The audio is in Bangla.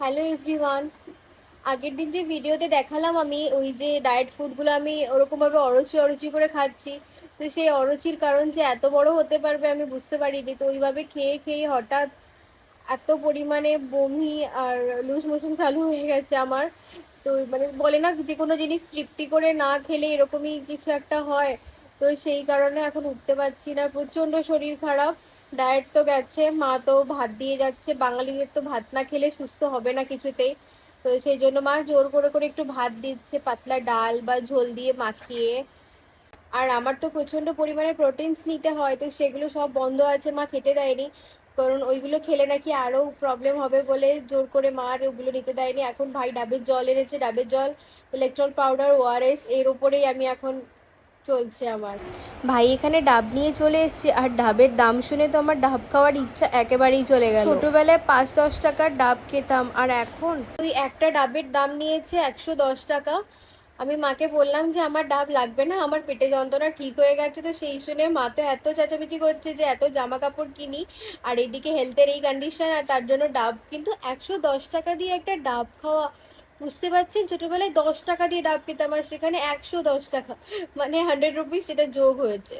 Hello everyone. আগের দিন যে ভিডিওতে দেখালাম আমি ওই যে ডায়েট ফুডগুলো আমি ওরকমভাবে অরুচি অরুচি করে খাচ্ছি, তো সেই অরুচির কারণ যে এত বড় হতে পারবে আমি বুঝতে পারিনি। তো ওইভাবে খেয়ে খেয়ে হঠাৎ এত পরিমাণে বমি আর লুজ মোশন চালু হয়ে গেছে আমার। তো মানে বলে না যে কোনো জিনিস তৃপ্তি করে না খেলে এরকমই কিছু একটা হয়। তো সেই কারণে এখন উঠতে পারছি না, প্রচণ্ড শরীর খারাপ। ডায়েট তো গেছে, মা তো ভাত দিয়ে যাচ্ছে, বাঙালিদের তো ভাত না খেলে সুস্থ হবে না কিছুতেই। তো সেই জন্য মা জোর করে করে একটু ভাত দিচ্ছে, পাতলা ডাল বা ঝোল দিয়ে মাখিয়ে। আর আমার তো প্রচণ্ড পরিমাণে প্রোটিনস নিতে হয়, তো সেগুলো সব বন্ধ আছে, মা খেতে দেয়নি। কারণ ওইগুলো খেলে নাকি আরও প্রবলেম হবে বলে জোর করে মা আর ওগুলো নিতে দেয়নি। এখন ভাই ডাবের জল এনেছে, ডাবের জল, ইলেকট্রল পাউডার, ওআরএস, এর উপরেই আমি এখন চলছে আমার। ভাই এখানে ডাব নিয়ে চলে এসেছে, আর ডাবের দাম শুনে তো আমার ডাব খাওয়ার ইচ্ছা একেবারেই চলে গেল। ছোটোবেলায় 5-10 টাকার ডাব খেতাম, আর এখন ওই একটা ডাবের দাম নিয়েছে 110 টাকা। আমি মাকে বললাম যে আমার ডাব লাগবে না, আমার পেটে যন্ত্রণা ঠিক হয়ে গেছে। তো সেই শুনে মা তো এত চেঁচামেচি করছে যে এত জামা কাপড় কিনি, আর এদিকে হেলথের এই কন্ডিশন, আর তার জন্য ডাব কিন্তু 110 টাকা দিয়ে একটা ডাব খাওয়া, বুঝতে পারছেন? ছোটোবেলায় 10 টাকা দিয়ে ডাব খেতাম, আর সেখানে 110 টাকা, মানে 100 রুপিস সেটা যোগ হয়েছে।